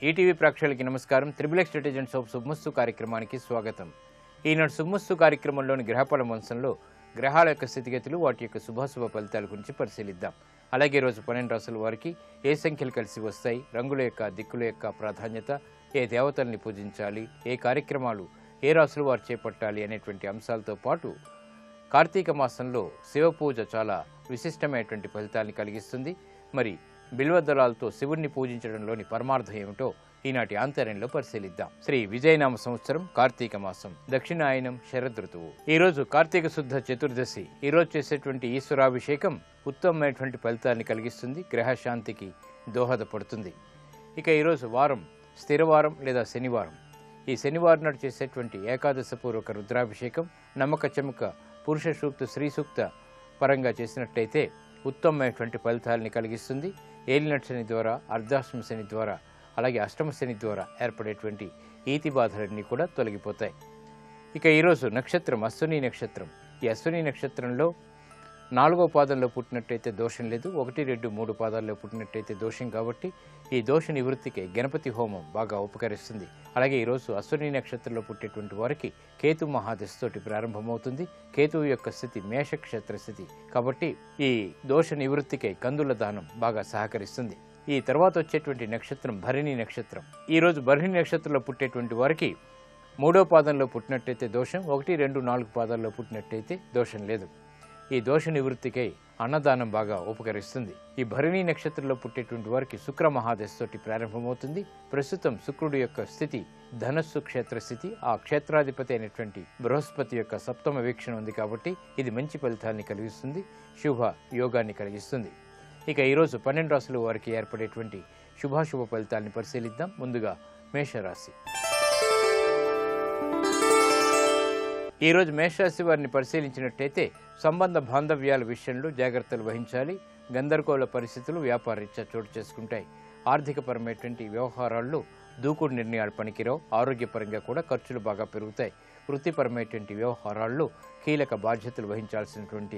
ETV ప్రేక్షకులకి నమస్కారం. Triple strategies of శుభమస్తు కార్యక్రమానికి స్వాగతం. ఈనాడు శుభమస్తు కార్యక్రమంలోని గ్రహఫల వంశంలో గ్రహాల యొక్క స్థితిగతులు, వాటి యొక్క శుభాశుభ ఫలితాల గురించి పరిశీలిద్దాం. అలాగే రోజు 12 రాసుల వారికి ఏ సంఖ్యలు కలిసి వస్తాయి, రంగుల యొక్క దిక్కుల యొక్క ప్రాధాన్యత, ఏ దేవతల్ని పూజించాలి, ఏ కార్యక్రమాలు ఏ రాసుల వారు చేపట్టాలి అనేటువంటి అంశాలతో పాటు కార్తీక మాసంలో శివ పూజ చాలా విశిష్టమైనటువంటి ఫలితాన్ని కలిగిస్తుంది. మరి బిల్వదళాలతో శివుణ్ణి పూజించడంలోని పరమార్థం ఏమిటో ఈనాటి ఆంతర్యంలో పరిశీలిద్దాం. శ్రీ విజయనామ సంవత్సరం కార్తీక మాసం, దక్షిణాయనం శరదృతువు. ఈరోజు కార్తీక శుద్ధ చతుర్దశి. ఈరోజు చేసేటువంటి ఈశ్వరాభిషేకం ఉత్తమమైనటువంటి ఫలితాన్ని కలిగిస్తుంది, గ్రహశాంతికి దోహదపడుతుంది. ఇక ఈరోజు వారం స్థిరవారం లేదా శనివారం. ఈ శనివారం నాడు చేసేటువంటి ఏకాదశ పూర్వక రుద్రాభిషేకం నమ్మక చెమ్మక పురుష సూక్త స్త్రీ సూక్త పరంగా చేసినట్టయితే ఉత్తమమైనటువంటి ఫలితాలని కలిగిస్తుంది. ఏలినట్ శని ద్వారా, అర్ధాష్టమ శని ద్వారా, అలాగే అష్టమ శని ద్వారా ఏర్పడేటువంటి ఈతి బాధలన్నీ కూడా తొలగిపోతాయి. ఇక ఈరోజు నక్షత్రం అశ్విని నక్షత్రం. ఈ అశ్విని నక్షత్రంలో 4వ పాదంలో పుట్టినట్టయితే దోషం లేదు, 1, 2, 3 పాదాల్లో పుట్టినట్టయితే దోషం. కాబట్టి ఈ దోష నివృత్తికి గణపతి హోమం బాగా ఉపకరిస్తుంది. అలాగే ఈరోజు అశ్విని నక్షత్రంలో పుట్టేటువంటి వారికి కేతు మహాదశతోటి ప్రారంభమవుతుంది. కేతువు యొక్క స్థితి మేషక్షేత్ర స్థితి కాబట్టి ఈ దోష నివృత్తికి కందుల దానం బాగా సహకరిస్తుంది. ఈ తర్వాత వచ్చేటువంటి నక్షత్రం భరణి నక్షత్రం. ఈరోజు భరణి నక్షత్రంలో పుట్టేటువంటి వారికి 3వ పాదంలో పుట్టినట్టయితే దోషం, 1, 2, 4 పాదాల్లో పుట్టినట్టయితే దోషం లేదు. ఈ దోష నివృత్తికై అన్నదానం బాగా ఉపకరిస్తుంది. ఈ భరణి నక్షత్రంలో పుట్టేటువంటి వారికి శుక్ర మహాదశతోటి ప్రారంభమవుతుంది. ప్రస్తుతం శుక్రుడు యొక్క స్థితి ధనస్సు క్షేత్ర స్థితి. ఆ క్షేత్రాధిపతి అయినటువంటి బృహస్పతి యొక్క సప్తమ వీక్షణ ఉంది కాబట్టి ఇది మంచి ఫలితాన్ని కలిగిస్తుంది, శుభ యోగాన్ని కలిగిస్తుంది. ఇక ఈరోజు 12 రాశుల వారికి ఏర్పడేటువంటి శుభాశుభ ఫలితాన్ని పరిశీలిద్దాం. ముందుగా మేషరాశి. ఈరోజు మేషరాశి వారిని పరిశీలించినట్టయితే సంబంధ బాంధవ్యాల విషయంలో జాగ్రత్తలు వహించాలి. గందరగోళ పరిస్థితులు వ్యాపారరీత్యా చోటు చేసుకుంటాయి. ఆర్థికపరమైనటువంటి వ్యవహారాల్లో దూకుడు నిర్ణయాలు పనికిరావు. ఆరోగ్యపరంగా కూడా ఖర్చులు బాగా పెరుగుతాయి. వృత్తిపరమైనటువంటి వ్యవహారాల్లో కీలక బాధ్యతలు వహించాల్సినటువంటి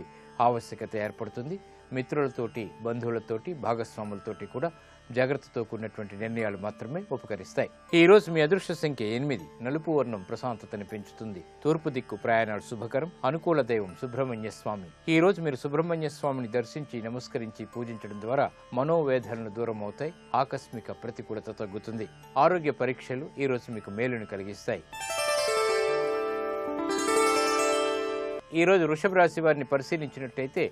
ఆవశ్యకత ఏర్పడుతుంది. మిత్రులతోటి, బంధువులతోటి, భాగస్వాములతోటి కూడా జాగ్రత్తతో కూడినటువంటి నిర్ణయాలు మాత్రమే ఉపకరిస్తాయి. ఈ రోజు మీ అదృష్ట సంఖ్య 8. నలుపు వర్ణం ప్రశాంతతని పెంచుతుంది. తూర్పు దిక్కు ప్రయాణాలు శుభకరం. అనుకూల దైవం సుబ్రహ్మణ్య స్వామి. ఈ రోజు మీరు సుబ్రహ్మణ్య స్వామిని దర్శించి నమస్కరించి పూజించడం ద్వారా మనోవేదనలు దూరం అవుతాయి. ఆకస్మిక ప్రతికూలత తగ్గుతుంది. ఆరోగ్య పరీక్షలు ఈ రోజు మీకు మేలును కలిగిస్తాయి. ఈ రోజు వృషభ రాశి వారిని పరిశీలించినట్టయితే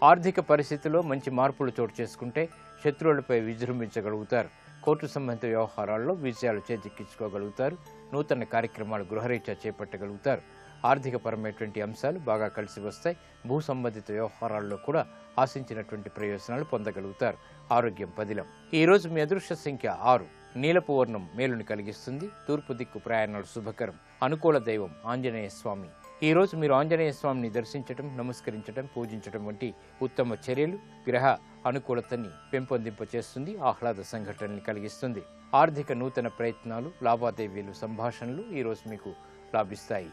ఆర్థిక పరిస్థితుల్లో మంచి మార్పులు చోటు చేసుకుంటే శత్రువులపై విజృంభించగలుగుతారు. కోర్టు సంబంధిత వ్యవహారాల్లో విజయాలు చేజిక్కించుకోగలుగుతారు. నూతన కార్యక్రమాలు గృహరీత్యా చేపట్టగలుగుతారు. ఆర్థిక పరమైనటువంటి అంశాలు బాగా కలిసి వస్తాయి. భూ సంబంధిత వ్యవహారాల్లో కూడా ఆశించినటువంటి ప్రయోజనాలు పొందగలుగుతారు. ఆరోగ్యం పదిలం. ఈ రోజు మీ అదృష్ట సంఖ్య 6. నీలపు వర్ణం మేలుని కలిగిస్తుంది. తూర్పు దిక్కు ప్రయాణాలు శుభకరం. అనుకూల దైవం ఆంజనేయ స్వామి. ఈ రోజు మీరు ఆంజనేయ స్వామిని దర్శించడం, నమస్కరించడం, పూజించడం వంటి ఉత్తమ చర్యలు గ్రహ అనుకూలతని పెంపొందింపచేస్తుంది. ఆహ్లాద సంఘటనని కలిగిస్తుంది. ఆర్థిక నూతన ప్రయత్నాలు, లావాదేవీలు, సంభాషణలు ఈ రోజు మీకు లాభిస్తాయి.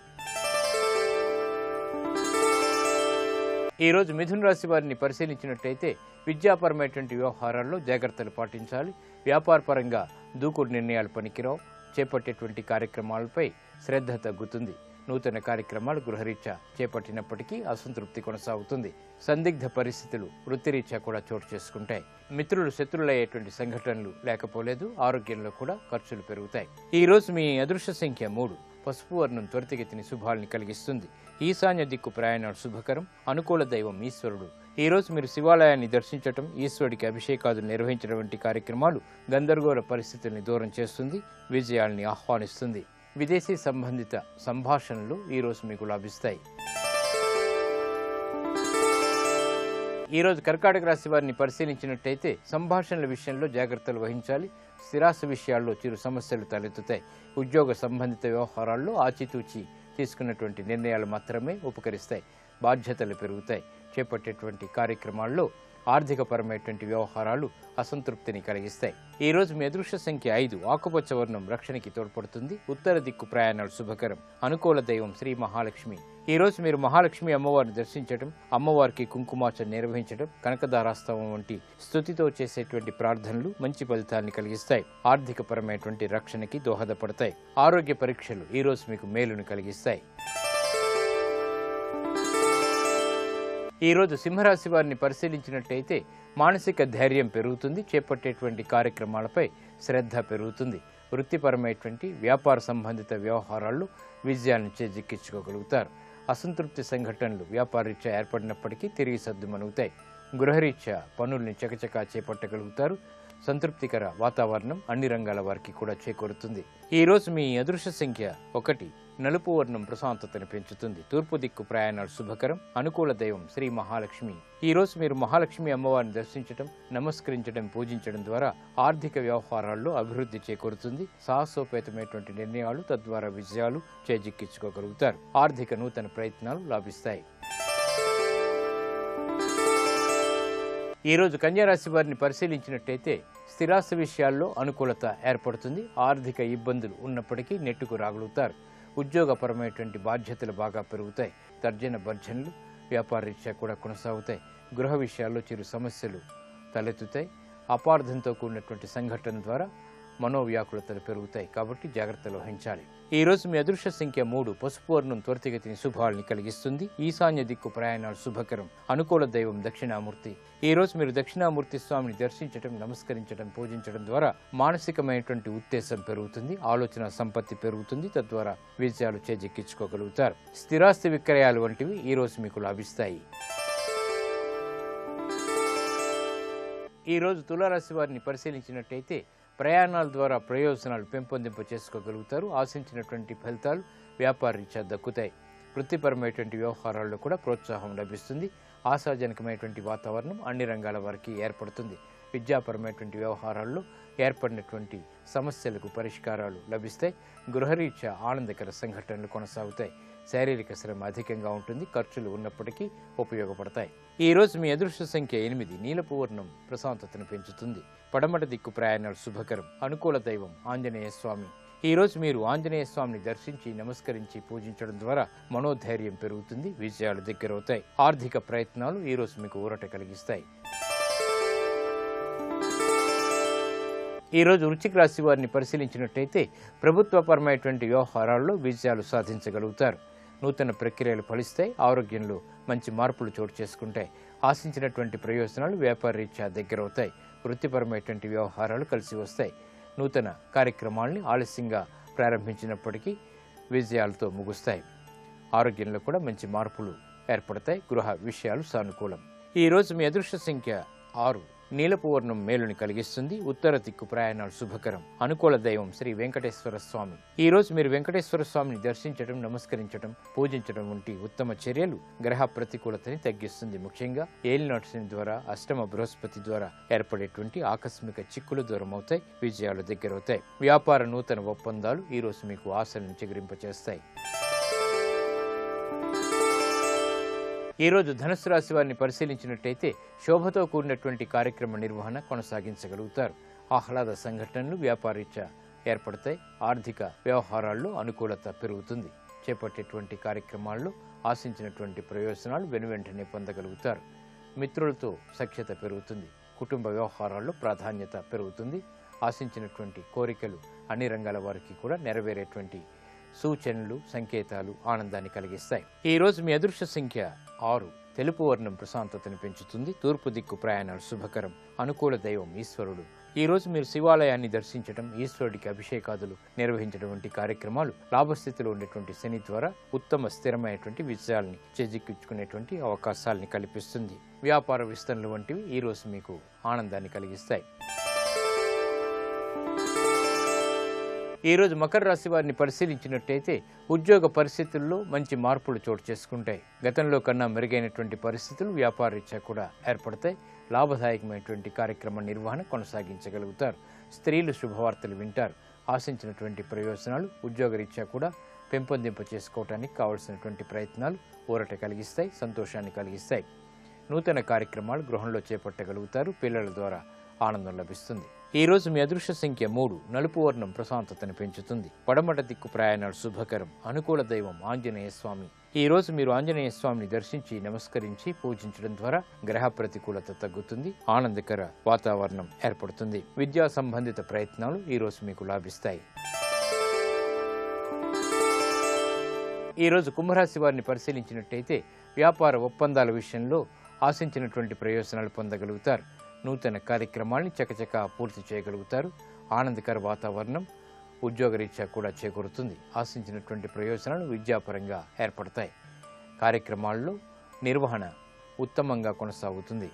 ఈ రోజు మిథున రాశి వారిని పరిశీలించినట్టయితే విద్యాపరమైనటువంటి వ్యవహారాల్లో జాగ్రత్తలు పాటించాలి. వ్యాపారపరంగా దూకుడు నిర్ణయాలు పనికిరావు. చేపట్టేటువంటి కార్యక్రమాలపై శ్రద్ధ తగ్గుతుంది. నూతన కార్యక్రమాలు గృహరీత్యా చేపట్టినప్పటికీ అసంతృప్తి కొనసాగుతుంది. సందిగ్ధ పరిస్థితులు వృత్తిరీత్యా కూడా చోటు చేసుకుంటాయి. మిత్రులు శత్రులయ్యేటువంటి సంఘటనలు లేకపోలేదు. ఆరోగ్యంలో కూడా ఖర్చులు పెరుగుతాయి. ఈ రోజు మీ అదృష్ట సంఖ్య 3. పసుపు వర్ణం త్వరితగతిని శుభాల్ని కలిగిస్తుంది. ఈశాన్య దిక్కు ప్రయాణాలు శుభకరం. అనుకూల దైవం ఈశ్వరుడు. ఈ రోజు మీరు శివాలయాన్ని దర్శించడం, ఈశ్వరుడికి అభిషేకాదులు నిర్వహించడం వంటి కార్యక్రమాలు గందరగోళ పరిస్థితుల్ని దూరం చేస్తుంది, విజయాల్ని ఆహ్వానిస్తుంది. విదేశీ సంబంధిత సంభాషణలు ఈరోజు మీకు లాభిస్తాయి. ఈరోజు కర్కాటక రాశి వారిని పరిశీలించినట్టయితే సంభాషణల విషయంలో జాగ్రత్తలు వహించాలి. స్థిరాస్తి విషయాల్లో చిరు సమస్యలు తలెత్తుతాయి. ఉద్యోగ సంబంధిత వ్యవహారాల్లో ఆచితూచి తీసుకున్నటువంటి నిర్ణయాలు మాత్రమే ఉపకరిస్తాయి. బాధ్యతలు పెరుగుతాయి. చేపట్టేటువంటి కార్యక్రమాల్లో ఆర్థికపరమైనటువంటి వ్యవహారాలు అసంతృప్తిని కలిగిస్తాయి. ఈ రోజు మీ అదృష్ట సంఖ్య 5. ఆకుపచ్చ వర్ణం రక్షణకి తోడ్పడుతుంది. ఉత్తర దిక్కు ప్రయాణాలు శుభకరం. అనుకూల దైవం శ్రీ మహాలక్ష్మి. ఈ రోజు మీరు మహాలక్ష్మి అమ్మవారిని దర్శించడం, అమ్మవారికి కుంకుమార్చన నిర్వహించడం, కనకదారాస్తవం వంటి స్తుతితో చేసేటువంటి ప్రార్థనలు మంచి ఫలితాన్ని కలిగిస్తాయి. ఆర్థికపరమైనటువంటి రక్షణకి దోహదపడతాయి. ఆరోగ్య పరీక్షలు ఈ రోజు మీకు మేలును కలిగిస్తాయి. ఈ రోజు సింహరాశి వారిని పరిశీలించినట్టయితే మానసిక ధైర్యం పెరుగుతుంది. చేపట్టేటువంటి కార్యక్రమాలపై శ్రద్ధ పెరుగుతుంది. వృత్తిపరమైనటువంటి వ్యాపార సంబంధిత వ్యవహారాల్లో విజయాన్ని చేజిక్కించుకోగలుగుతారు. అసంతృప్తి సంఘటనలు వ్యాపారరీత్యా ఏర్పడినప్పటికీ తిరిగి సద్దుమణుగుతాయి. గృహరీత్యా పనుల్ని చకచకా చేపట్టగలుగుతారు. సంతృప్తికర వాతావరణం అన్ని రంగాల వారికి కూడా చేకూరుతుంది. ఈ రోజు మీ అదృష్ట సంఖ్య 1. నలుపు వర్ణం ప్రశాంతతను పెంచుతుంది. తూర్పు దిక్కు ప్రయాణాలు శుభకరం. అనుకూల దైవం శ్రీ మహాలక్ష్మి. ఈ రోజు మీరు మహాలక్ష్మి అమ్మవారిని దర్శించడం, నమస్కరించడం, పూజించడం ద్వారా ఆర్థిక వ్యవహారాల్లో అభివృద్ధి చేకూరుతుంది. సాహసోపేతమైనటువంటి నిర్ణయాలు తద్వారా విజయాలు చేజిక్కించుకోగలుగుతారు. ఆర్థిక నూతన ప్రయత్నాలు లాభిస్తాయి. ఈ రోజు కన్యారాశి వారిని పరిశీలించినట్టయితే స్థిరాస్తి విషయాల్లో అనుకూలత ఏర్పడుతుంది. ఆర్థిక ఇబ్బందులు ఉన్నప్పటికీ నెట్టుకు రాగలుగుతారు. ఉద్యోగపరమైనటువంటి బాధ్యతలు బాగా పెరుగుతాయి. తర్జన భర్జనలు వ్యాపారరీత్యా కూడా కొనసాగుతాయి. గృహ విషయాల్లో చిరు సమస్యలు తలెత్తుతాయి. అపార్థంతో కూడినటువంటి సంఘటన ద్వారా మనోవ్యాకులతలు పెరుగుతాయి. కాబట్టి జాగ్రత్తలు వహించాలి. ఈ రోజు మీ అదృష్ట సంఖ్య 3. పసుపు వర్ణం త్వరితగతిని శుభాల్ని కలిగిస్తుంది. ఈశాన్య దిక్కు ప్రయాణాలు శుభకరం. అనుకూల దైవం దక్షిణామూర్తి. ఈ రోజు మీరు దక్షిణామూర్తి స్వామిని దర్శించడం, నమస్కరించడం, పూజించడం ద్వారా మానసికమైనటువంటి ఉత్తేజం పెరుగుతుంది. ఆలోచన సంపత్తి పెరుగుతుంది. తద్వారా విజయాలు చేజిక్కించుకోగలుగుతారు. స్థిరాస్తి విక్రయాలు వంటివి ఈ రోజు మీకు లాభిస్తాయి. ఈ రోజు తులారాశి వారిని పరిశీలించినట్టయితే ప్రయాణాల ద్వారా ప్రయోజనాలు పెంపొందింప చేసుకోగలుగుతారు. ఆశించినటువంటి ఫలితాలు వ్యాపారరీత్యా దక్కుతాయి. వృత్తిపరమైనటువంటి వ్యవహారాల్లో కూడా ప్రోత్సాహం లభిస్తుంది. ఆశాజనకమైనటువంటి వాతావరణం అన్ని రంగాల వారికి ఏర్పడుతుంది. విద్యాపరమైనటువంటి వ్యవహారాల్లో ఏర్పడినటువంటి సమస్యలకు పరిష్కారాలు లభిస్తాయి. గృహరీత్యా ఆనందకర సంఘటనలు కొనసాగుతాయి. శారీరక శ్రమ అధికంగా ఉంటుంది. ఖర్చులు ఉన్నప్పటికీ ఉపయోగపడతాయి. ఈ రోజు మీ అదృష్ట సంఖ్య 8. నీలపు వర్ణం ప్రశాంతతను పెంచుతుంది. పడమట దిక్కు ప్రయాణాలు శుభకరం. అనుకూల దైవం ఆంజనేయ స్వామి. ఈ రోజు మీరు ఆంజనేయ స్వామిని దర్శించి, నమస్కరించి, పూజించడం ద్వారా మనోధైర్యం పెరుగుతుంది. విజయాలు దగ్గరవుతాయి. ఆర్థిక ప్రయత్నాలు ఈ రోజు మీకు ఊరట కలిగిస్తాయి. ఈ రోజు వృశ్చిక రాశి వారిని పరిశీలించినట్టయితే ప్రభుత్వపరమైనటువంటి వ్యవహారాల్లో విజయాలు సాధించగలుగుతారు. నూతన ప్రక్రియలు ఫలిస్తాయి. ఆరోగ్యంలో మంచి మార్పులు చోటు చేసుకుంటాయి. ఆశించినటువంటి ప్రయోజనాలు వ్యాపారరీత్యా దగ్గరవుతాయి. వృత్తిపరమైనటువంటి వ్యవహారాలు కలిసి వస్తాయి. నూతన కార్యక్రమాల్ని ఆలస్యంగా ప్రారంభించినప్పటికీ విజయాలతో ముగుస్తాయి. ఆరోగ్యంలో కూడా మంచి మార్పులు ఏర్పడతాయి. గృహ విషయాలు సానుకూలం. ఈ రోజు మీ అదృష్ట సంఖ్య 6. నీలపు వర్ణం మేలుని కలిగిస్తుంది. ఉత్తర దిక్కు ప్రయాణాలు శుభకరం. అనుకూల దైవం శ్రీ వెంకటేశ్వర స్వామి. ఈ రోజు మీరు వెంకటేశ్వర స్వామిని దర్శించడం, నమస్కరించడం, పూజించడం వంటి ఉత్తమ చర్యలు గ్రహ ప్రతికూలతని తగ్గిస్తుంది. ముఖ్యంగా ఏలినాటి శని ద్వారా, అష్టమ బృహస్పతి ద్వారా ఏర్పడేటువంటి ఆకస్మిక చిక్కులు దూరమవుతాయి. విజయాలు దగ్గరవుతాయి. వ్యాపార నూతన ఒప్పందాలు ఈ రోజు మీకు ఆశలను చిగురింపచేస్తాయి. ఈ రోజు ధనుస్సు రాశి వారిని పరిశీలించినట్టయితే శోభతో కూడినటువంటి కార్యక్రమ నిర్వహణ కొనసాగించగలుగుతారు. ఆహ్లాద సంఘటనలు వ్యాపారరీత్యా ఏర్పడతాయి. ఆర్థిక వ్యవహారాల్లో అనుకూలత పెరుగుతుంది. చేపట్టేటువంటి కార్యక్రమాల్లో ఆశించినటువంటి ప్రయోజనాలు వెనువెంటనే పొందగలుగుతారు. మిత్రులతో సఖ్యత పెరుగుతుంది. కుటుంబ వ్యవహారాల్లో ప్రాధాన్యత పెరుగుతుంది. ఆశించినటువంటి కోరికలు అన్ని రంగాల వారికి కూడా నెరవేరేటువంటి సూచనలు, సంకేతాలు ఆనందాన్ని కలిగిస్తాయి. ఈ రోజు మీ అదృష్ట సంఖ్య 6. తెలుపు వర్ణం ప్రశాంతతను పెంచుతుంది. తూర్పు దిక్కు ప్రయాణాలు శుభకరం. అనుకూల దైవం ఈశ్వరుడు. ఈ రోజు మీరు శివాలయాన్ని దర్శించడం, ఈశ్వరుడికి అభిషేకాదులు నిర్వహించడం వంటి కార్యక్రమాలు లాభస్థితిలో ఉండేటువంటి శని ద్వారా ఉత్తమ స్థిరమైనటువంటి విజయాల్ని చేజిక్కించుకునేటువంటి అవకాశాలని కల్పిస్తుంది. వ్యాపార విస్తరణలు వంటివి ఈ రోజు మీకు ఆనందాన్ని కలిగిస్తాయి. ఈ రోజు మకర రాశి వారిని పరిశీలించినట్టయితే ఉద్యోగ పరిస్థితుల్లో మంచి మార్పులు చోటు చేసుకుంటాయి. గతంలో కన్నా మెరుగైనటువంటి పరిస్థితులు వ్యాపారరీత్యా కూడా ఏర్పడతాయి. లాభదాయకమైనటువంటి కార్యక్రమ నిర్వహణ కొనసాగించగలుగుతారు. స్త్రీలు శుభవార్తలు వింటారు. ఆశించినటువంటి ప్రయోజనాలు ఉద్యోగరీత్యా కూడా పెంపొందింప చేసుకోవడానికి కావలసినటువంటి ప్రయత్నాలు ఊరట కలిగిస్తాయి, సంతోషాన్ని కలిగిస్తాయి. నూతన కార్యక్రమాలు గృహంలో చేపట్టగలుగుతారు. పిల్లల ద్వారా ఆనందం లభిస్తుంది. ఈ రోజు మీ అదృష్ట సంఖ్య 3. నలుపు వర్ణం ప్రశాంతతను పెంచుతుంది. పడమట దిక్కు ప్రయాణాలు శుభకరం. అనుకూల దైవం ఆంజనేయ స్వామి. ఈ రోజు మీరు ఆంజనేయ స్వామిని దర్శించి నమస్కరించి పూజించడం ద్వారా గ్రహ ప్రతికూలత తగ్గుతుంది. ఆనందకర వాతావరణం ఏర్పడుతుంది. విద్యా సంబంధిత ప్రయత్నాలు ఈ రోజు మీకు లాభిస్తాయి. ఈ రోజు కుంభరాశి వారిని పరిశీలించినట్టయితే వ్యాపార ఒప్పందాల విషయంలో ఆశించినటువంటి ప్రయోజనాలు పొందగలుగుతారు. నూతన కార్యక్రమాల్ని చకచకా పూర్తి చేయగలుగుతారు. ఆనందకర వాతావరణం ఉద్యోగరీత్యా కూడా చేకూరుతుంది. ఆశించినటువంటి ప్రయోజనాలు విద్యాపరంగా ఏర్పడతాయి. కార్యక్రమాల్లో నిర్వహణ ఉత్తమంగా కొనసాగుతుంది.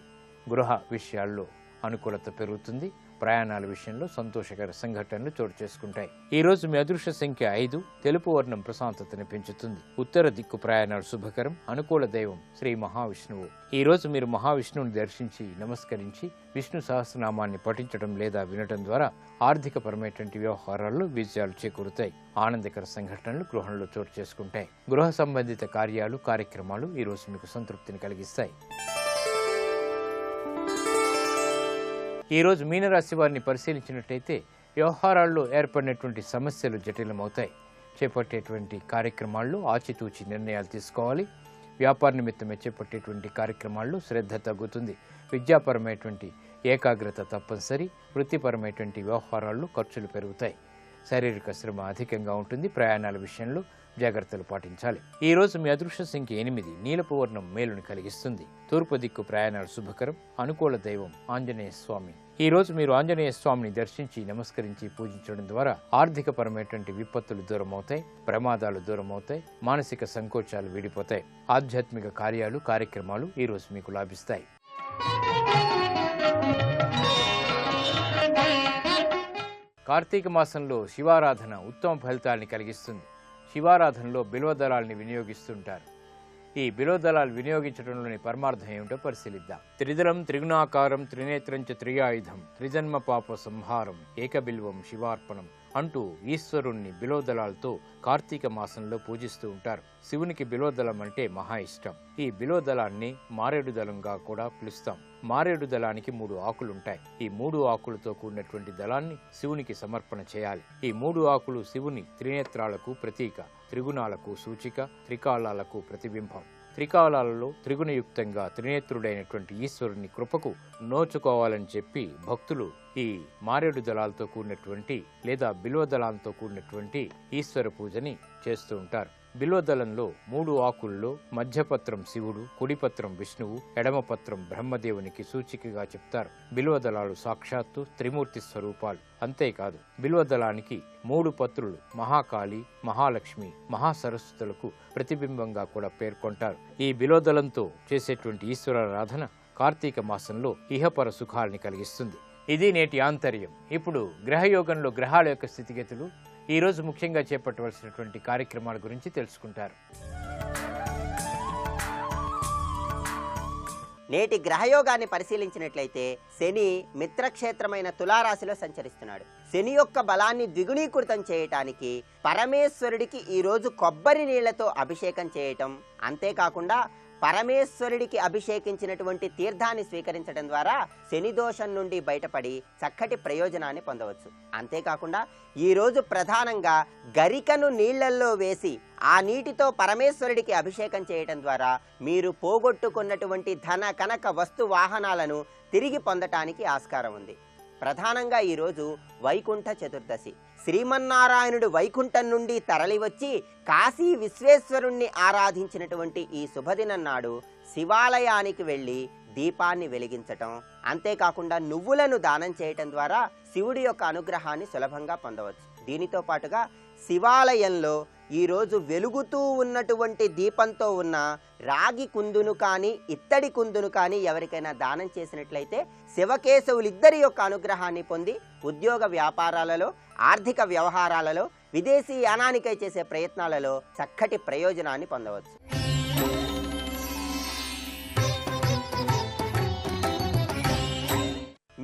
గృహ విషయాల్లో అనుకూలత పెరుగుతుంది. ప్రయాణాల విషయంలో సంతోషకర సంఘటనలు చోటు చేసుకుంటాయి. ఈ రోజు మీ అదృష్ట సంఖ్య 5. తెలుపు వర్ణం ప్రశాంతతను పెంచుతుంది. ఉత్తర దిక్కు ప్రయాణాలు శుభకరం. అనుకూల దైవం శ్రీ మహావిష్ణువు. ఈ రోజు మీరు మహావిష్ణువుని దర్శించి నమస్కరించి విష్ణు సహస్రనామాన్ని పఠించడం లేదా వినడం ద్వారా ఆర్థికపరమైనటువంటి వ్యవహారాల్లో విజయాలు చేకూరుతాయి. ఆనందకర సంఘటనలు గృహంలో చోటు చేసుకుంటాయి. గృహ సంబంధిత కార్యక్రమాలు ఈ రోజు మీకు సంతృప్తిని కలిగిస్తాయి. ఈ రోజు మీనరాశి వారిని పరిశీలించినట్టయితే వ్యవహారాల్లో ఏర్పడినటువంటి సమస్యలు జటిలమవుతాయి. చేపట్టేటువంటి కార్యక్రమాల్లో ఆచితూచి నిర్ణయాలు తీసుకోవాలి. వ్యాపార నిమిత్తమే చేపట్టేటువంటి కార్యక్రమాల్లో శ్రద్ధ తగ్గుతుంది. విద్యాపరమైనటువంటి ఏకాగ్రత తప్పనిసరి. వృత్తిపరమైనటువంటి వ్యవహారాల్లో ఖర్చులు పెరుగుతాయి. శారీరక శ్రమ అధికంగా ఉంటుంది. ప్రయాణాల విషయంలో జాగ్రత్తలు పాటించాలి. ఈ రోజు మీ అదృష్ట సంఖ్య 8. నీలపు వర్ణం మేలుని కలిగిస్తుంది. తూర్పు దిక్కు ప్రయాణాలు శుభకరం. అనుకూల దైవం ఆంజనేయ స్వామి. ఈ రోజు మీరు ఆంజనేయ స్వామిని దర్శించి నమస్కరించి పూజించడం ద్వారా ఆర్థికపరమైనటువంటి విపత్తులు దూరమవుతాయి. ప్రమాదాలు దూరమవుతాయి. మానసిక సంకోచాలు వీడిపోతాయి. ఆధ్యాత్మిక కార్యక్రమాలు ఈ రోజు మీకు లాభిస్తాయి. కార్తీక మాసంలో శివారాధన ఉత్తమ ఫలితాన్ని కలిగిస్తుంది. శివారాధనలో బిల్వదళాల్ని వినియోగిస్తుంటారు. ఈ బిల్వదళాలు వినియోగించడంలోని పరమార్థం ఏమిటో పరిశీలిద్దాం. త్రిదళం త్రిగుణాకారం త్రినేత్రంచ త్రియాయుధం త్రిజన్మ పాప సంహారం ఏకబిల్వం శివార్పణం అంటూ ఈశ్వరుణ్ణి బిల్వదళాలతో కార్తీక మాసంలో పూజిస్తూ ఉంటారు. శివునికి బిల్వదళం అంటే మహా ఇష్టం. ఈ బిల్వదళాన్ని మారేడు దళంగా కూడా పిలుస్తాం. మారేడు దళానికి 3 ఆకులుంటాయి. ఈ 3 ఆకులతో కూడినటువంటి దళాన్ని శివునికి సమర్పణ చేయాలి. ఈ 3 ఆకులు శివుని త్రినేత్రాలకు ప్రతీక, త్రిగుణాలకు సూచిక, త్రికాలాలకు ప్రతిబింబం. త్రికాలాలలో త్రిగుణయుక్తంగా త్రినేత్రుడైనటువంటి ఈశ్వరుని కృపకు నోచుకోవాలని చెప్పి భక్తులు ఈ మారేడు దళాలతో కూడినటువంటి లేదా బిల్వదళాలతో కూడినటువంటి ఈశ్వర పూజని చేస్తూ ఉంటారు. బిల్వదళంలో 3 ఆకుల్లో మధ్యపత్రం శివుడు, కుడిపత్రం విష్ణువు, ఎడమపత్రం బ్రహ్మదేవునికి సూచికగా చెప్తారు. బిల్వదళాలు సాక్షాత్తు త్రిమూర్తి స్వరూపాలు. అంతేకాదు బిల్వదళానికి 3 పత్రులు మహాకాళి, మహాలక్ష్మి, మహాసరస్వతులకు ప్రతిబింబంగా కూడా పేర్కొంటారు. ఈ బిల్వదళంతో చేసేటువంటి ఈశ్వరారాధన కార్తీక మాసంలో ఇహపర సుఖాల్ని కలిగిస్తుంది. ఇది నేటి ఆంతర్యం. ఇప్పుడు గ్రహయోగంలో గ్రహాల యొక్క స్థితిగతులు, ఈ రోజు ముఖ్యంగా చేపట్టవలసినటువంటి కార్యక్రమాల గురించి తెలుసుకుంటారు. నేటి గ్రహయోగాన్ని పరిశీలించినట్లయితే శని మిత్రక్షేత్రమైన తులారాశిలో సంచరిస్తున్నాడు. శని యొక్క బలాన్ని ద్విగుణీకృతం చేయటానికి పరమేశ్వరుడికి ఈరోజు కొబ్బరి నీళ్లతో అభిషేకం చేయటం, అంతేకాకుండా పరమేశ్వరుడికి అభిషేకించినటువంటి తీర్థాన్ని స్వీకరించడం ద్వారా శని దోషం నుండి బయటపడి చక్కటి ప్రయోజనాన్ని పొందవచ్చు. అంతేకాకుండా ఈరోజు ప్రధానంగా గరికను నీళ్లల్లో వేసి ఆ నీటితో పరమేశ్వరుడికి అభిషేకం చేయటం ద్వారా మీరు పోగొట్టుకున్నటువంటి ధన కనక వస్తు వాహనాలను తిరిగి పొందటానికి ఆస్కారం ఉంది. ప్రధానంగా ఈరోజు వైకుంఠ చతుర్దశి. శ్రీమన్నారాయణుడు వైకుంఠం నుండి తరలివచ్చి కాశీ విశ్వేశ్వరుణ్ణి ఆరాధించినటువంటి ఈ శుభదినం నాడు శివాలయానికి వెళ్ళి దీపాన్ని వెలిగించటం, అంతేకాకుండా నువ్వులను దానం చేయటం ద్వారా శివుడి యొక్క అనుగ్రహాన్ని సులభంగా పొందవచ్చు. దీనితో పాటుగా శివాలయంలో ఈరోజు వెలుగుతూ ఉన్నటువంటి దీపంతో ఉన్న రాగి కుందును కానీ ఇత్తడి కుందును కానీ ఎవరికైనా దానం చేసినట్లయితే శివకేశవులిద్దరి యొక్క అనుగ్రహాన్ని పొంది ఉద్యోగ వ్యాపారాలలో, ఆర్థిక వ్యవహారాలలో, విదేశీ యానానికై చేసే ప్రయత్నాలలో చక్కటి ప్రయోజనాన్ని పొందవచ్చు.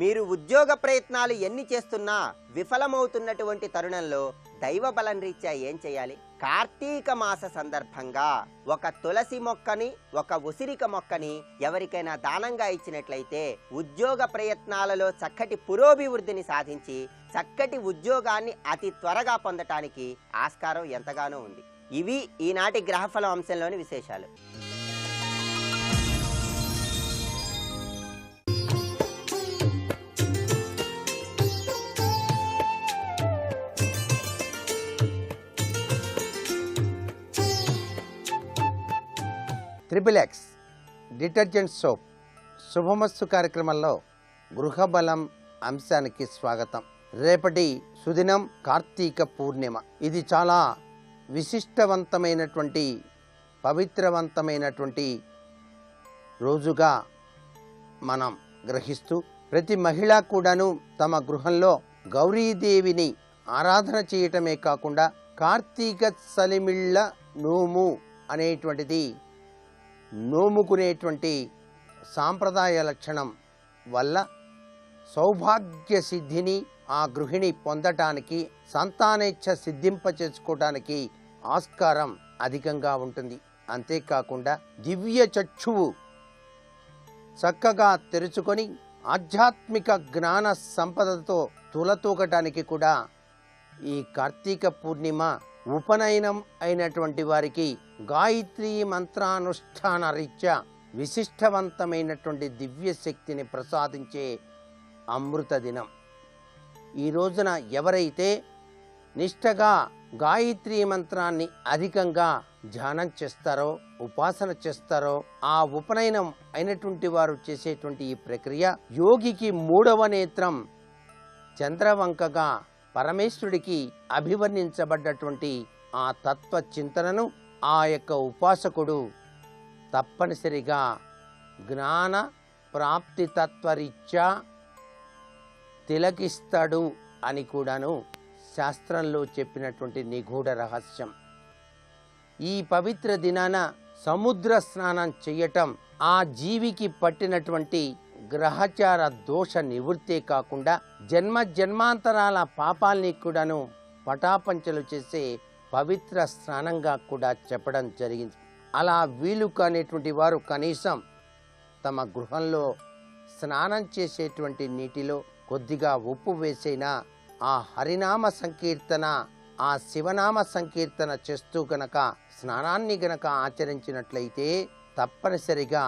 మీరు ఉద్యోగ ప్రయత్నాలు ఎన్ని చేస్తున్నా విఫలమవుతున్నటువంటి తరుణంలో దైవ బలం రీత్యా ఏం చేయాలి? కార్తీక మాస సందర్భంగా ఒక తులసి మొక్కని, ఒక ఉసిరిక మొక్కని ఎవరికైనా దానంగా ఇచ్చినట్లయితే ఉద్యోగ ప్రయత్నాలలో చక్కటి పురోభివృద్ధిని సాధించి చక్కటి ఉద్యోగాన్ని అతి త్వరగా పొందటానికి ఆస్కారం ఎంతగానో ఉంది. ఇవి ఈనాటి గ్రహఫలం అంశంలోని విశేషాలు. ట్రిపుల్ ఎక్స్ డిటర్జెంట్ సోప్ శుభమస్తు కార్యక్రమంలో గృహబలం అంశానికి స్వాగతం. రేపటి సుదినం కార్తీక పూర్ణిమ. ఇది చాలా విశిష్టవంతమైనటువంటి పవిత్రవంతమైనటువంటి రోజుగా మనం గ్రహిస్తూ ప్రతి మహిళ కూడాను తమ గృహంలో గౌరీదేవిని ఆరాధన చేయటమే కాకుండా కార్తీక సలిమిళ్ళ నోము అనేటువంటిది నోముకునేటువంటి సాంప్రదాయ లక్షణం వల్ల సౌభాగ్య సిద్ధిని ఆ గృహిణి పొందటానికి, సంతానేచ్ఛ సిద్ధింప చేసుకోవటానికి ఆస్కారం అధికంగా ఉంటుంది. అంతేకాకుండా దివ్య చక్షువు చక్కగా తెరుచుకొని ఆధ్యాత్మిక జ్ఞాన సంపదతో తులతూగటానికి కూడా ఈ కార్తీక పూర్ణిమ ఉపనయనం అయినటువంటి వారికి గాయత్రీ మంత్రానుష్ఠాన రీత్యా విశిష్టవంతమైనటువంటి దివ్య శక్తిని ప్రసాదించే అమృత దినం. ఈ రోజున ఎవరైతే నిష్ఠగా గాయత్రీ మంత్రాన్ని అధికంగా ధ్యానం చేస్తారో, ఉపాసన చేస్తారో, ఆ ఉపనయనం అయినటువంటి వారు చేసేటువంటి ఈ ప్రక్రియ యోగికి మూడవ నేత్రం చంద్రవంకగా పరమేశ్వరుడికి అభివర్ణించబడ్డటువంటి ఆ తత్వ చింతనను ఆ యొక్క ఉపాసకుడు తప్పనిసరిగా జ్ఞాన ప్రాప్తి తత్వరీత్యా తిలకిస్తాడు అని కూడాను శాస్త్రంలో చెప్పినటువంటి నిగూఢ రహస్యం. ఈ పవిత్ర దినాన సముద్ర స్నానం చేయటం ఆ జీవికి పట్టినటువంటి గ్రహచార దోష నివృత్తే కాకుండా జన్మ జన్మాంతరాల పాపాల్ని కూడాను పటాపంచలు చేసే పవిత్ర స్నానంగా కూడా చెప్పడం జరిగింది. అలా వీలు కానిటువంటి వారు కనీసం తమ గృహంలో స్నానం చేసేటువంటి నీటిలో కొద్దిగా ఉప్పు వేసైనా ఆ హరినామ సంకీర్తన, ఆ శివనామ సంకీర్తన చేస్తూ గనక స్నానాన్ని గనక ఆచరించినట్లయితే తప్పనిసరిగా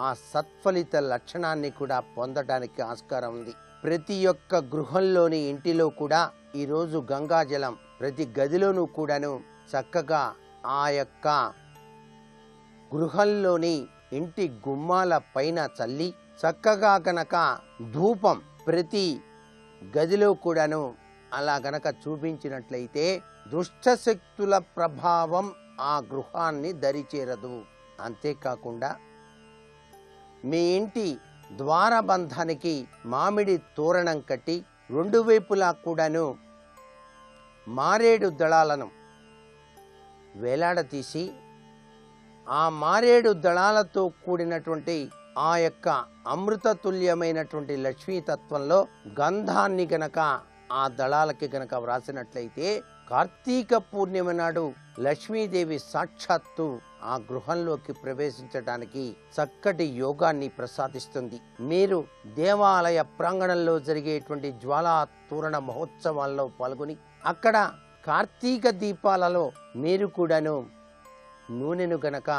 ఆ సత్ఫలిత లక్షణాన్ని కూడా పొందడానికి ఆస్కారం ఉంది. ప్రతి ఒక్క గృహంలోని ఇంటిలో కూడా ఈరోజు గంగాజలం ప్రతి గదిలోనూ కూడాను చక్కగా ఆ యొక్క గృహంలోని ఇంటి గుమ్మాల పైన చల్లి చక్కగా గనక ధూపం ప్రతి గదిలో కూడాను అలా గనక చూపించినట్లయితే దుష్టశక్తుల ప్రభావం ఆ గృహాన్ని దరిచేరదు. అంతేకాకుండా మీ ఇంటి ద్వారబంధానికి మామిడి తోరణం కట్టి రెండు వైపులా కూడాను మారేడు దళాలను వేలాడతీసి ఆ మారేడు దళాలతో కూడినటువంటి ఆ యొక్క అమృతతుల్యమైనటువంటి లక్ష్మీతత్వంలో గంధాన్ని గనక ఆ దళాలకి గనక వ్రాసినట్లయితే కార్తీక పూర్ణిమ నాడు లక్ష్మీదేవి సాక్షాత్తు ఆ గృహంలోకి ప్రవేశించడానికి చక్కటి యోగాన్ని ప్రసాదిస్తుంది. మీరు దేవాలయ ప్రాంగణంలో జరిగేటువంటి జ్వాలా తోరణ మహోత్సవాల్లో పాల్గొని అక్కడ కార్తీక దీపాలలో మీరు కూడాను నూనెను గనక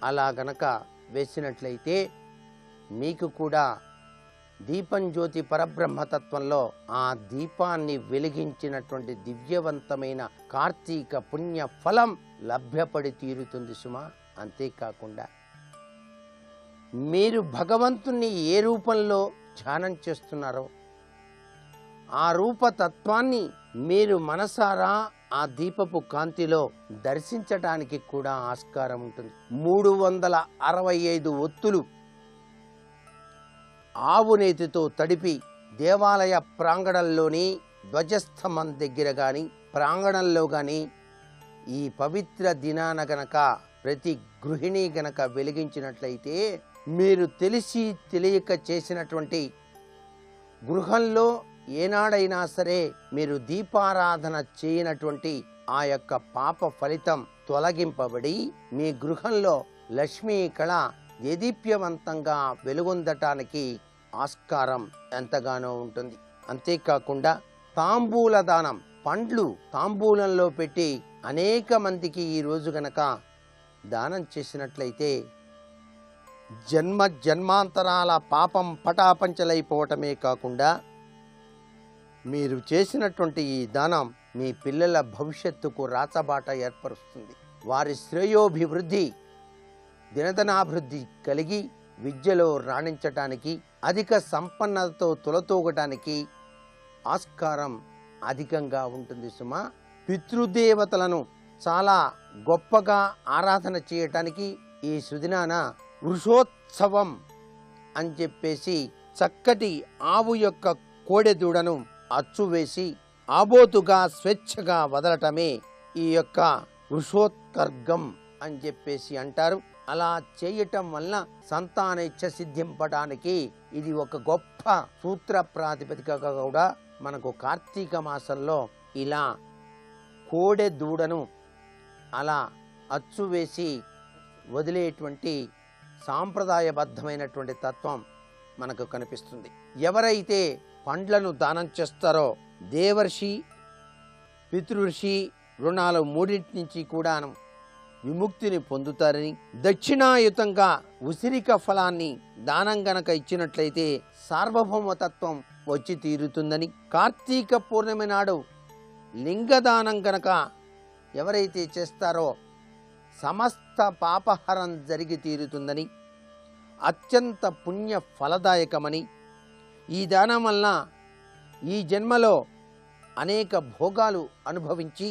అలా గనక వేసినట్లయితే మీకు కూడా దీపం జ్యోతి పరబ్రహ్మతత్వంలో ఆ దీపాన్ని వెలిగించినటువంటి దివ్యవంతమైన కార్తీక పుణ్య ఫలం లభ్యపడి తీరుతుంది సుమా. అంతేకాకుండా మీరు భగవంతుణ్ణి ఏ రూపంలో ధ్యానం చేస్తున్నారో ఆ రూపతత్వాన్ని మీరు మనసారా ఆ దీపపు కాంతిలో దర్శించటానికి కూడా ఆస్కారం ఉంటుంది. 365 ఒత్తులు ఆవు నేతితో తడిపి దేవాలయ ప్రాంగణంలోని ధ్వజస్తంభం దగ్గర కానీ ప్రాంగణంలో కానీ ఈ పవిత్ర దినాన గనక ప్రతి గృహిణి గనక వెలిగించినట్లయితే మీరు తెలిసి తెలియక చేసినటువంటి గృహంలో ఏనాడైనా సరే మీరు దీపారాధన చేయనటువంటి ఆ యొక్క పాప ఫలితం తొలగింపబడి మీ గృహంలో లక్ష్మీ కళ దేదీప్యవంతంగా వెలుగొందటానికి ఆస్కారం ఎంతగానో ఉంటుంది. అంతేకాకుండా తాంబూల దానం, పండ్లు తాంబూలంలో పెట్టి అనేక మందికి ఈ రోజు గనక దానం చేసినట్లయితే జన్మ జన్మాంతరాల పాపం పటాపంచలైపోవటమే కాకుండా మీరు చేసినటువంటి ఈ దానం మీ పిల్లల భవిష్యత్తుకు రాచబాట ఏర్పరుస్తుంది. వారి శ్రేయోభివృద్ధి, దినదనాభివృద్ధి కలిగి విద్యలో రాణించటానికి, అధిక సంపన్నతతో తులతూగటానికి ఆస్కారం అధికంగా ఉంటుంది సుమా. పితృదేవతలను చాలా గొప్పగా ఆరాధన చేయటానికి ఈ సుదినాన వృషోత్సవం అని చెప్పేసి చక్కటి ఆవు యొక్క కోడెదూడను అచ్చువేసి ఆబోతుగా స్వేచ్ఛగా వదలటమే ఈ యొక్క వృషోత్కర్గం అని చెప్పేసి అంటారు. అలా చేయటం వల్ల సంతానేచ్ఛ సిద్ధింపడానికి ఇది ఒక గొప్ప సూత్ర ప్రాతిపదికగా కూడా మనకు కార్తీక మాసంలో ఇలా కోడె దూడను అలా అచ్చువేసి వదిలేటువంటి సాంప్రదాయబద్ధమైనటువంటి తత్వం మనకు కనిపిస్తుంది. ఎవరైతే పండ్లను దానం చేస్తారో దేవర్షి, పితృషి రుణాలు మూడింటి నుంచి కూడా విముక్తిని పొందుతారని, దక్షిణాయుతంగా ఉసిరిక ఫలాన్ని దానం గనక ఇచ్చినట్లయితే సార్వభౌమతత్వం వచ్చి తీరుతుందని, కార్తీక పూర్ణిమ నాడు లింగదానం గనక ఎవరైతే చేస్తారో సమస్త పాపహరం జరిగి తీరుతుందని, అత్యంత పుణ్య ఫలదాయకమని, ఈ దానం వల్ల ఈ జన్మలో అనేక భోగాలు అనుభవించి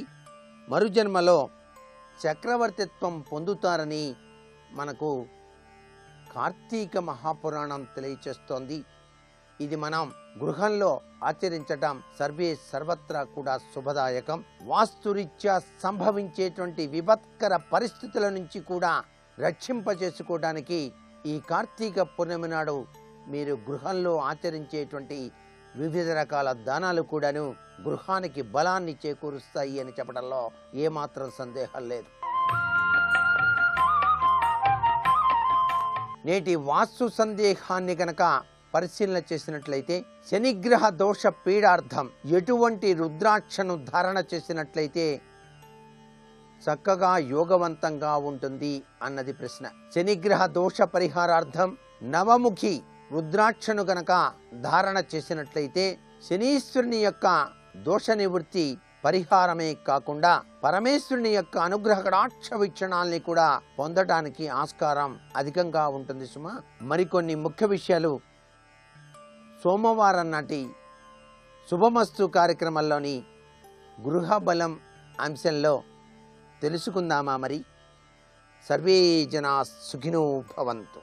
మరుజన్మలో చక్రవర్తిత్వం పొందుతారని మనకు కార్తీక మహాపురాణం తెలియచేస్తోంది. ఇది మనం గృహంలో ఆచరించటం సర్వత్రా కూడా శుభదాయకం. వాస్తురీత్యా సంభవించేటువంటి విపత్కర పరిస్థితుల నుంచి కూడా రక్షింపజేసుకోవడానికి ఈ కార్తీక పూర్ణిమ నాడు మీరు గృహంలో ఆచరించేటువంటి వివిధ రకాల దానాలు కూడాను గృహానికి బలాన్ని చేకూరుస్తాయి అని చెప్పడంలో ఏమాత్రం సందేహం లేదు. నేటి వాస్తు సందేహాన్ని గనక పరిశీలన చేసినట్లయితే శనిగ్రహ దోష పీడార్థం ఎటువంటి రుద్రాక్షను ధారణ చేసినట్లయితే చక్కగా యోగవంతంగా ఉంటుంది అన్నది ప్రశ్న. శనిగ్రహ దోష పరిహారార్థం నవముఖి రుద్రాక్షను గనక ధారణ చేసినట్లయితే శనీశ్వరుని యొక్క దోష నివృత్తి పరిహారమే కాకుండా పరమేశ్వరుని యొక్క అనుగ్రహ కటాక్ష వీక్షణాల్ని కూడా పొందడానికి ఆస్కారం అధికంగా ఉంటుంది సుమా. మరికొన్ని ముఖ్య విషయాలు సోమవారం నాటి శుభమస్తు కార్యక్రమంలోని గృహ బలం అంశంలో తెలుసుకుందామా మరి? సర్వే జనా సుఖినో భవంతు.